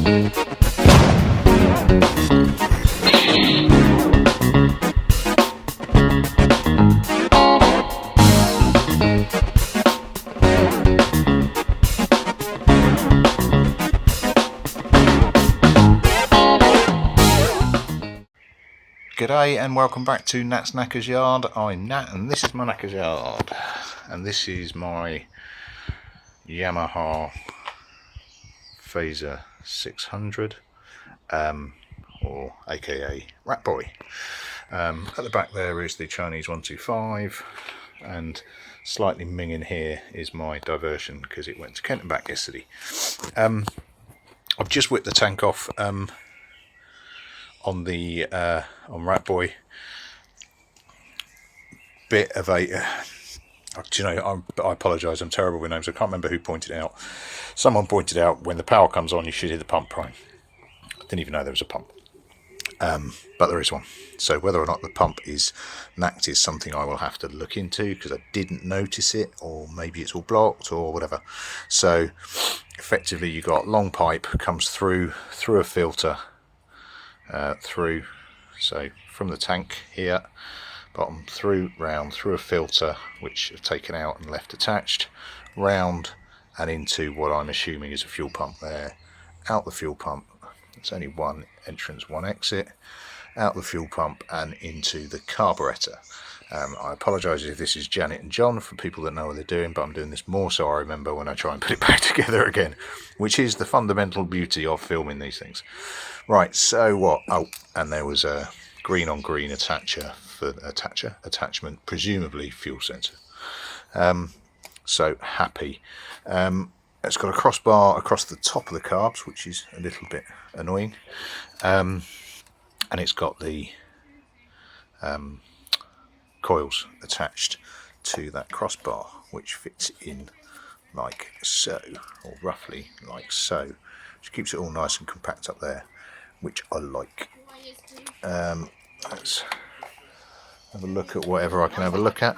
G'day and welcome back to Nat's Knacker's Yard. I'm Nat and this is my Knacker's Yard, and this is my Yamaha Fazer 600 or aka RatBoy. At the back there is the Chinese 125, and slightly minging here is my diversion because it went to Kent and back yesterday. I've just whipped the tank off on RatBoy. Bit of a do you know, I apologise, I'm terrible with names. I can't remember who pointed it out. Someone pointed out when the power comes on you should hear the pump prime. I didn't even know there was a pump, but there is one. So whether or not the pump is knacked is something I will have to look into, because I didn't notice it, or maybe it's all blocked or whatever. So effectively you got long pipe comes through a filter, so from the tank here, bottom through, round, through a filter which I've taken out and left attached, round and into what I'm assuming is a fuel pump there, out the fuel pump. It's only one entrance, one exit, out the fuel pump and into the carburetor. I apologise if this is Janet and John for people that know what they're doing, but I'm doing this more so I remember when I try and put it back together again, which is the fundamental beauty of filming these things. Right, so what? Oh, and there was a green on green attachment, presumably fuel sensor. So happy. It's got a crossbar across the top of the carbs, which is a little bit annoying, and it's got the coils attached to that crossbar, which fits in like so, or roughly like so, which keeps it all nice and compact up there, which I like. Let's have a look at whatever I can have a look at.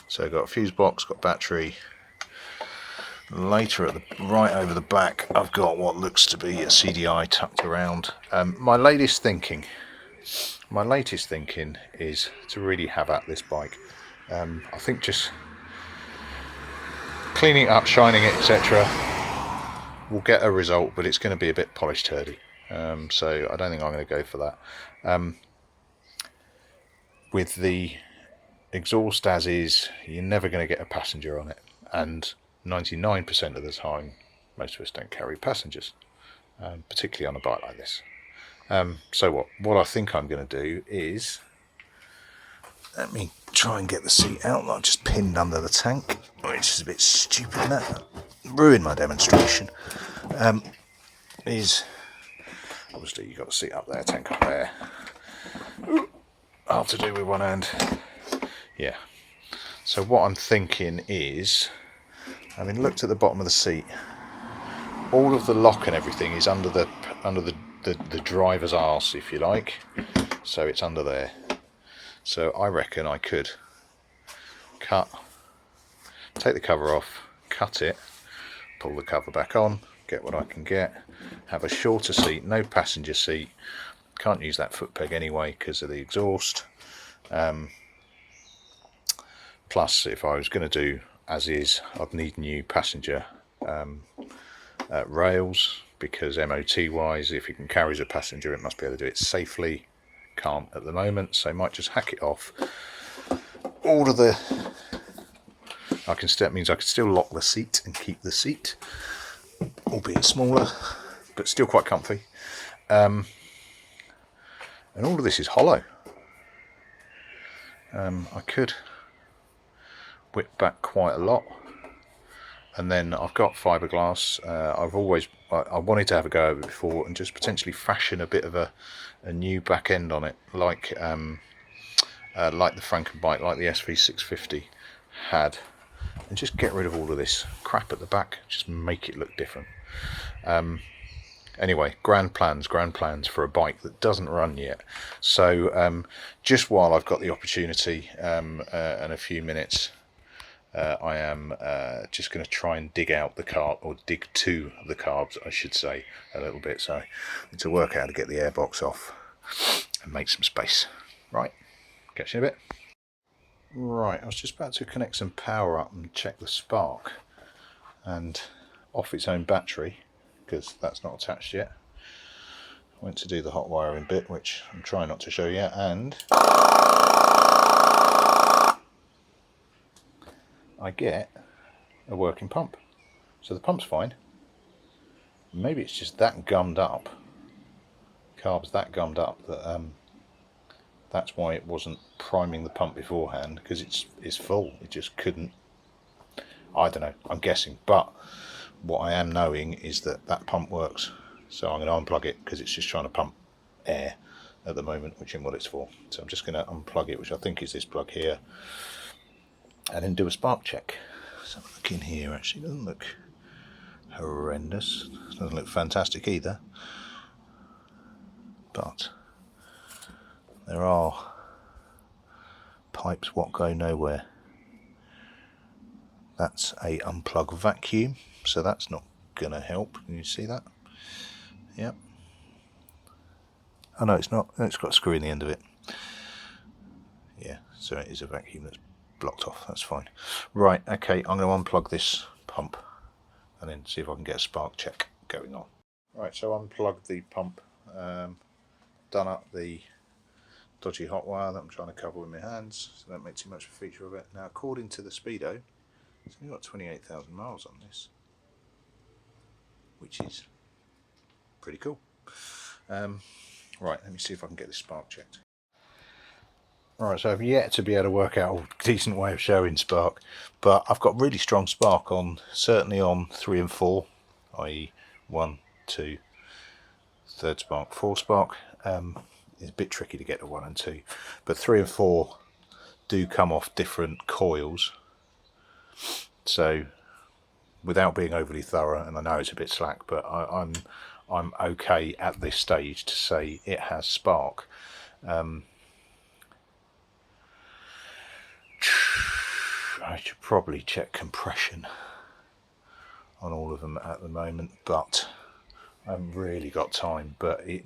So I've got a fuse box, got battery. Later at the right over the back I've got what looks to be a CDI tucked around. My latest thinking is to really have at this bike. I think just cleaning it up, shining it, etc. will get a result, but it's going to be a bit polished turdy. So I don't think I'm going to go for that. With the exhaust as is, you're never going to get a passenger on it, and 99% of the time most of us don't carry passengers, particularly on a bike like this. So what I think I'm going to do is, let me try and get the seat out that I've just pinned under the tank, which is a bit stupid, and that ruined my demonstration. Is obviously you've got the seat up there, tank up there. Hard to do with one hand. Yeah. So what I'm thinking is, having looked at the bottom of the seat, all of the lock and everything is under the driver's arse, if you like. So it's under there. So I reckon I could take the cover off, cut it, pull the cover back on, get what I can get, have a shorter seat, no passenger seat. Can't use that foot peg anyway because of the exhaust. Plus, if I was going to do as is, I'd need new passenger rails, because MOT wise, if it can carry as a passenger, it must be able to do it safely. Can't at the moment, so I might just hack it off. All of the means I can still lock the seat and keep the seat, albeit smaller, but still quite comfy. And all of this is hollow. I could whip back quite a lot, and then I've got fiberglass. I wanted to have a go at it before and just potentially fashion a bit of a new back end on it, like the Frankenbike, like the SV650 had, and just get rid of all of this crap at the back, just make it look different. Anyway, grand plans for a bike that doesn't run yet. So just while I've got the opportunity and a few minutes, I am just going to try and dig out the carb, or dig to the carbs, I should say, a little bit. So I need to work out how to get the airbox off and make some space. Right, catch you in a bit. Right, I was just about to connect some power up and check the spark and off its own battery, because that's not attached yet. I went to do the hot wiring bit, which I'm trying not to show yet, and I get a working pump. So the pump's fine. Maybe it's just that gummed up, carbs that gummed up, that that's why it wasn't priming the pump beforehand, because it's full. It just couldn't. I don't know, I'm guessing, but what I am knowing is that that pump works. So I'm going to unplug it, because it's just trying to pump air at the moment, which isn't what it's for. So I'm just going to unplug it, which I think is this plug here, and then do a spark check. So look in here, actually doesn't look horrendous, doesn't look fantastic either, but there are pipes what go nowhere. That's a unplug vacuum, so that's not going to help. Can you see that? Yep. Oh no, it's not. It's got a screw in the end of it. Yeah, so it is a vacuum that's blocked off. That's fine. Right, okay, I'm going to unplug this pump and then see if I can get a spark check going on. Right, so unplugged the pump, done up the dodgy hot wire that I'm trying to cover with my hands, so don't make too much of a feature of it. Now, according to the speedo, it's only got 28,000 miles on this, which is pretty cool. Right, let me see if I can get this spark checked. Right, so I've yet to be able to work out a decent way of showing spark, but I've got really strong spark on, certainly on 3 and 4, i.e. 1, 2, third spark, 4 spark. It's a bit tricky to get to 1 and 2, but 3 and 4 do come off different coils. So without being overly thorough, and I know it's a bit slack, but I'm okay at this stage to say it has spark. I should probably check compression on all of them at the moment, but I haven't really got time. But it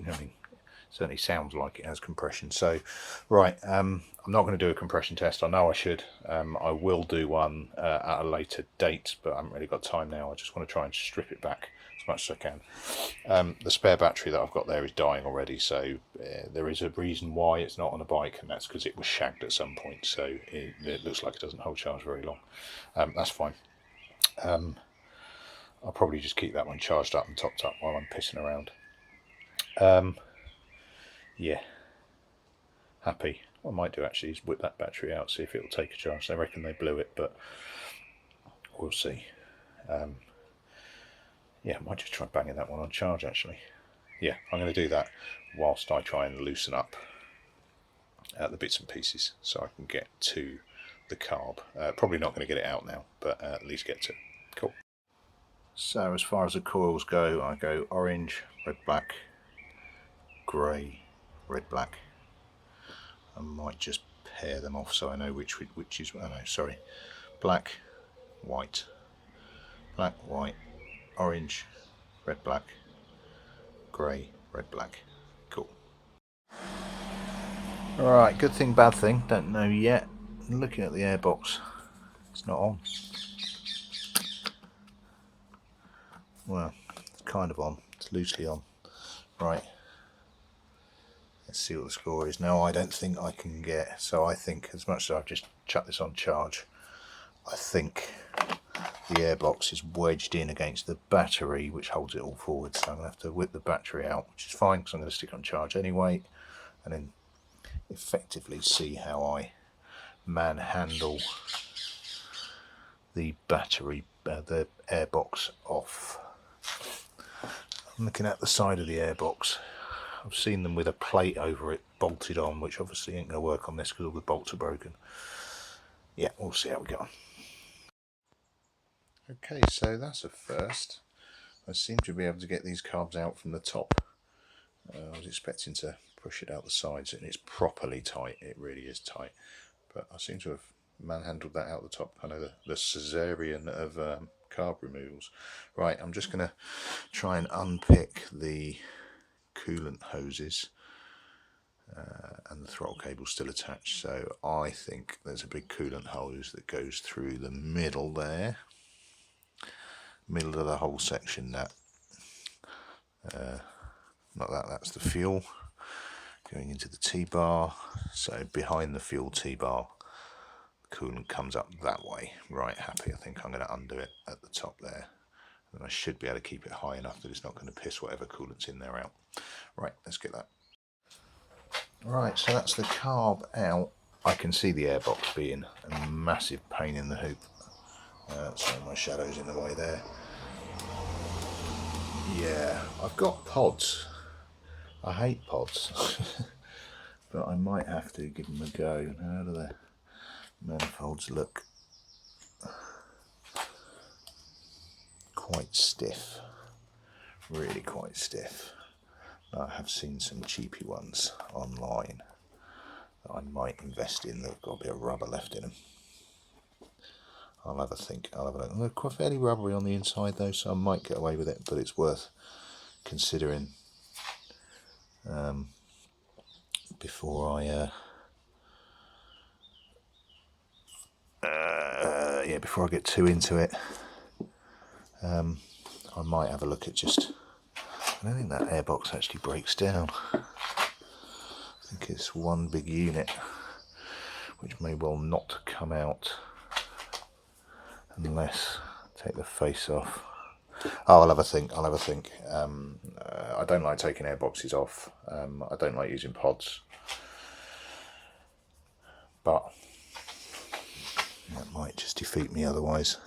certainly sounds like it has compression. So, right, I'm not going to do a compression test. I know I should. I will do one at a later date, but I haven't really got time now. I just want to try and strip it back as much as I can. The spare battery that I've got there is dying already, so there is a reason why it's not on a bike, and that's because it was shagged at some point, so it looks like it doesn't hold charge very long. That's fine. I'll probably just keep that one charged up and topped up while I'm pissing around. Yeah, happy. What I might do actually is whip that battery out, see if it'll take a charge. I reckon they blew it, but we'll see. Yeah, I might just try banging that one on charge actually. Yeah, I'm going to do that whilst I try and loosen up the bits and pieces so I can get to the carb. Probably not going to get it out now, but at least get to it. Cool. So as far as the coils go, I go orange, red, black, grey, red, black. I might just pair them off so I know which is, oh no, sorry, black, white, orange, red, black, grey, red, black. Cool. Alright, good thing, bad thing, don't know yet. Looking at the airbox, it's not on. Well, it's kind of on, it's loosely on. Right, let's see what the score is. Now, I don't think I can get, so I think as much as I've just chucked this on charge, I think the airbox is wedged in against the battery, which holds it all forward. So I'm going to have to whip the battery out, which is fine because I'm going to stick on charge anyway, and then effectively see how I manhandle the battery, the airbox off. I'm looking at the side of the airbox. I've seen them with a plate over it bolted on, which obviously ain't going to work on this because all the bolts are broken. Yeah, we'll see how we go. Okay, so that's a first. I seem to be able to get these carbs out from the top. I was expecting to push it out the sides, and it's properly tight. It really is tight, but I seem to have manhandled that out the top. I know the Caesarean of carb removals. Right, I'm just going to try and unpick the coolant hoses, and the throttle cable's still attached. So I think there's a big coolant hose that goes through the middle there, middle of the whole section. Not that, that's the fuel going into the T-bar. So behind the fuel T-bar, coolant comes up that way. Right, happy. I think I'm going to undo it at the top there, and I should be able to keep it high enough that it's not going to piss whatever coolant's in there out. Right, let's get that. Right, so that's the carb out. I can see the airbox being a massive pain in the hoop. So my shadow's in the way there. Yeah, I've got pods. I hate pods, but I might have to give them a go. How do the manifolds look? Quite stiff, really quite stiff. I have seen some cheapy ones online that I might invest in that have got a bit of rubber left in them. I'll have a think, I'll have a look. They're quite fairly rubbery on the inside though, so I might get away with it, but it's worth considering before I before I get too into it. I might have a look at just, I don't think that airbox actually breaks down. I think it's one big unit, which may well not come out unless I take the face off. Oh, I'll have a think. I don't like taking airboxes off. I don't like using pods, but that might just defeat me otherwise.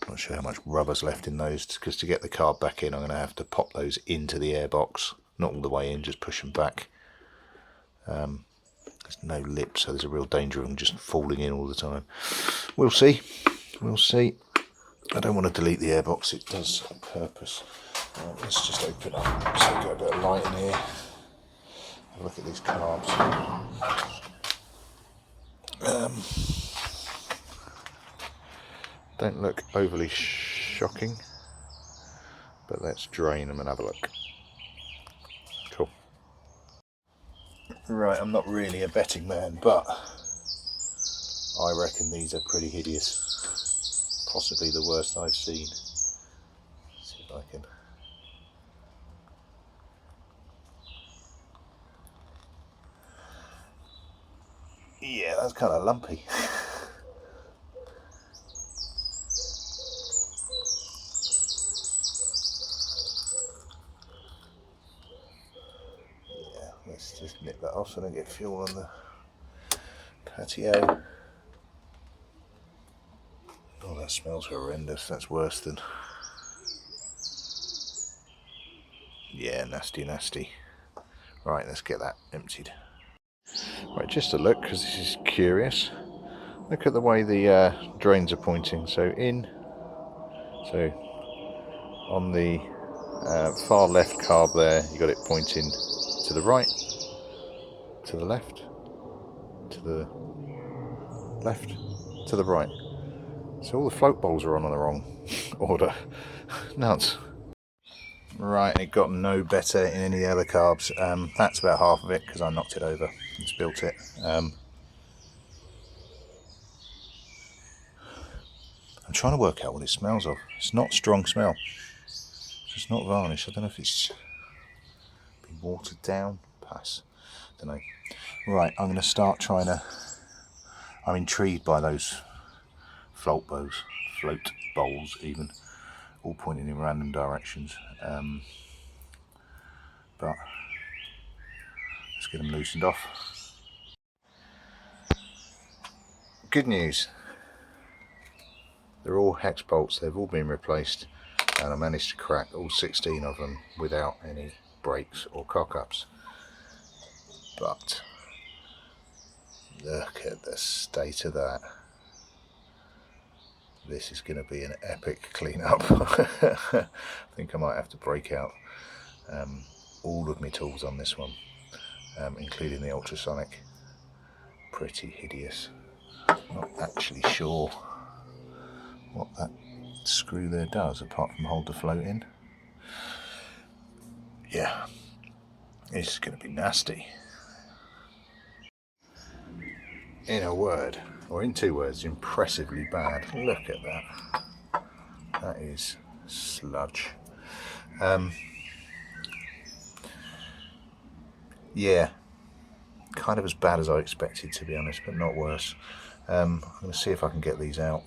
Not sure how much rubber's left in those, because to get the carb back in I'm going to have to pop those into the airbox, not all the way in, just push them back. There's no lip, so there's a real danger of them just falling in all the time. We'll see. I don't want to delete the airbox, it does a purpose. Right, let's just open up, so we've got a bit of light in here. Have a look at these carbs. Don't look overly shocking, but let's drain them and have a look. Cool. Right, I'm not really a betting man, but I reckon these are pretty hideous. Possibly the worst I've seen. Let's see if I can. Yeah, that's kind of lumpy. Let's just nip that off so I don't get fuel on the patio. Oh, that smells horrendous. That's worse than... Yeah, nasty. Right, let's get that emptied. Right, just a look, because this is curious. Look at the way the drains are pointing. So on the far left carb there, you got it pointing to the right, to the left, to the left, to the right. So all the float bowls are on the wrong order. Nuts. Right, it got no better in any of the other carbs. That's about half of it because I knocked it over and spilt it. I'm trying to work out what it smells of. It's not a strong smell. It's not varnish. I don't know if it's been watered down. Pass. Don't know. Right, I'm going to start trying to... I'm intrigued by those float bowls even, all pointing in random directions. But let's get them loosened off. Good news. They're all hex bolts. They've all been replaced, and I managed to crack all 16 of them without any breaks or cock-ups. But look at the state of that. This is going to be an epic clean-up. I think I might have to break out all of my tools on this one, including the ultrasonic. Pretty hideous. Not actually sure what that screw there does apart from hold the float in. Yeah, it's going to be nasty. In a word, or in 2 words, impressively bad. Look at that. That is sludge. Yeah, kind of as bad as I expected, to be honest, but not worse. I'm going to see if I can get these out.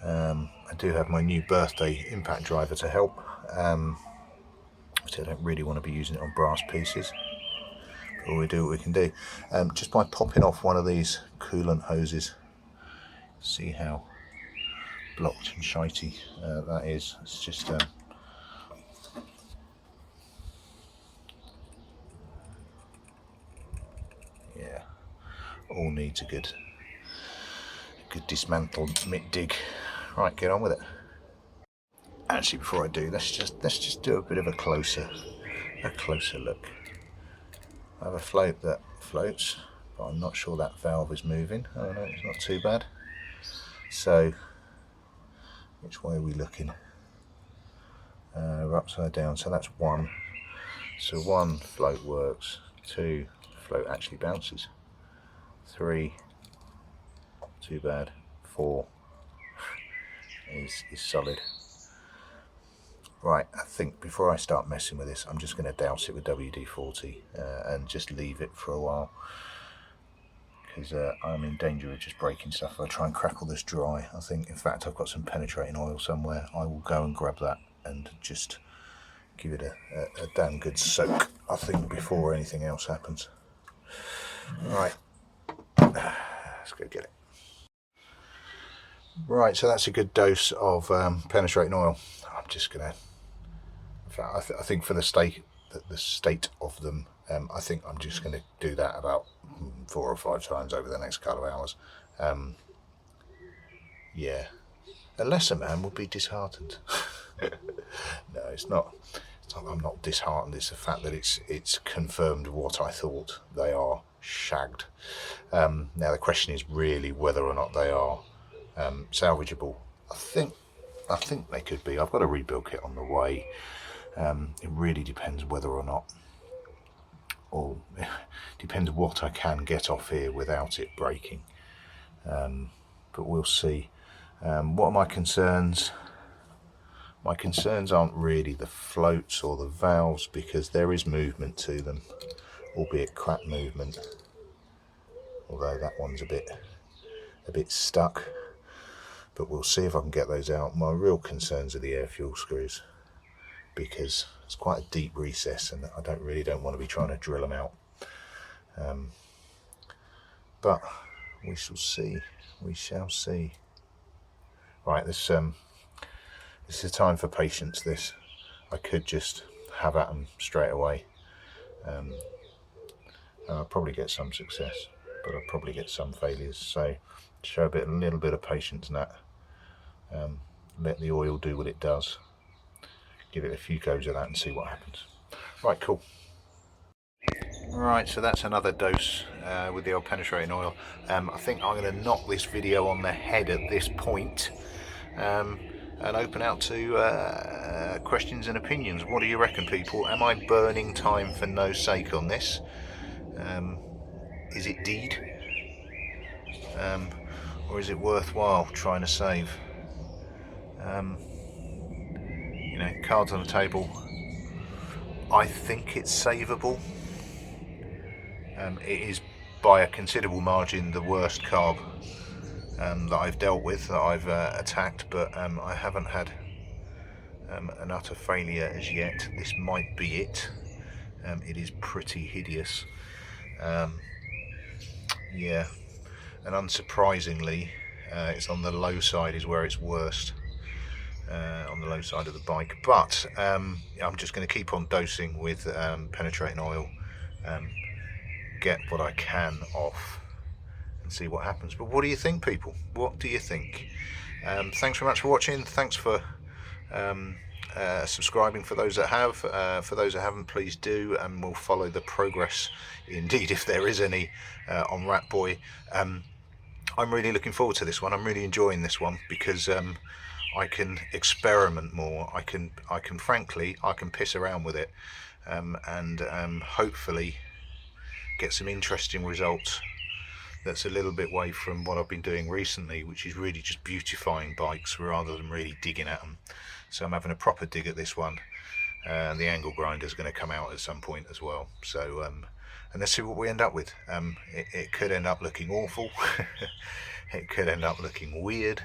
I do have my new birthday impact driver to help. So I don't really want to be using it on brass pieces. But we do what we can do. Just by popping off one of these coolant hoses, see how blocked and shitey that is. It's just yeah, all needs a good dismantle dig. Right, get on with it. Actually, before I do, let's just do a bit of a closer look. I have a float that floats, but I'm not sure that valve is moving. Oh no, it's not too bad. So, which way are we looking? We're upside down, so that's 1. So 1, float works. 2, float actually bounces. 3, too bad. 4 is solid. Right, I think before I start messing with this, I'm just going to douse it with WD-40 and just leave it for a while, because I'm in danger of just breaking stuff if I try and crackle this dry. I think, in fact, I've got some penetrating oil somewhere. I will go and grab that and just give it a damn good soak, I think, before anything else happens. Right, let's go get it. Right, so that's a good dose of penetrating oil. I'm just going to, in fact, I think for the state of them, I think I'm just going to do that about 4 or 5 times over the next couple of hours. Yeah, a lesser man would be disheartened. No, it's not. I'm not disheartened. It's the fact that it's confirmed what I thought. They are shagged. Now the question is really whether or not they are salvageable. I think they could be. I've got a rebuild kit on the way. It really depends whether or not, or depends what I can get off here without it breaking. But we'll see. What are my concerns? My concerns aren't really the floats or the valves, because there is movement to them, albeit crap movement. Although that one's a bit stuck. But we'll see if I can get those out. My real concerns are the air fuel screws, because it's quite a deep recess and I don't want to be trying to drill them out. But we shall see. We shall see. Right, this is a time for patience. This, I could just have at them straight away. And I'll probably get some success, but I'll probably get some failures. So show a little bit of patience in that. Let the oil do what it does. Give it a few goes of that and see what happens. Right, cool. Right, so that's another dose with the old penetrating oil. I think I'm going to knock this video on the head at this point, and open out to questions and opinions. What do you reckon, people? Am I burning time for no sake on this? Is it deed? Or is it worthwhile trying to save? You know, cards on the table. I think it's savable. It is by a considerable margin the worst carb that I've dealt with, that I've attacked, but I haven't had an utter failure as yet. This might be it. It is pretty hideous. Yeah, and unsurprisingly, it's on the low side is where it's worst. On the low side of the bike, but I'm just going to keep on dosing with penetrating oil, get what I can off and see what happens. But what do you think, people? What do you think? Thanks very much for watching. Thanks for subscribing for those that have. For those that haven't, please do, and we'll follow the progress, indeed, if there is any, on RatBoy. I'm really looking forward to this one. I'm really enjoying this one because I can experiment more. I can frankly, I can piss around with it, and hopefully get some interesting results. That's a little bit away from what I've been doing recently, which is really just beautifying bikes rather than really digging at them. So I'm having a proper dig at this one. The angle grinder is going to come out at some point as well. So and let's see what we end up with. It could end up looking awful. It could end up looking weird.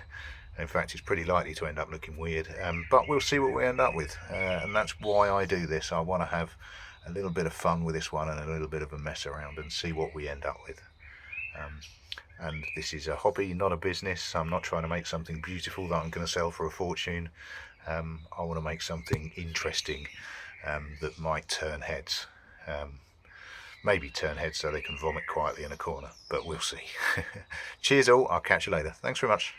In fact, it's pretty likely to end up looking weird. But we'll see what we end up with. And that's why I do this. I want to have a little bit of fun with this one and a little bit of a mess around and see what we end up with. And this is a hobby, not a business. I'm not trying to make something beautiful that I'm going to sell for a fortune. I want to make something interesting that might turn heads. Maybe turn heads so they can vomit quietly in a corner, but we'll see. Cheers all, I'll catch you later. Thanks very much.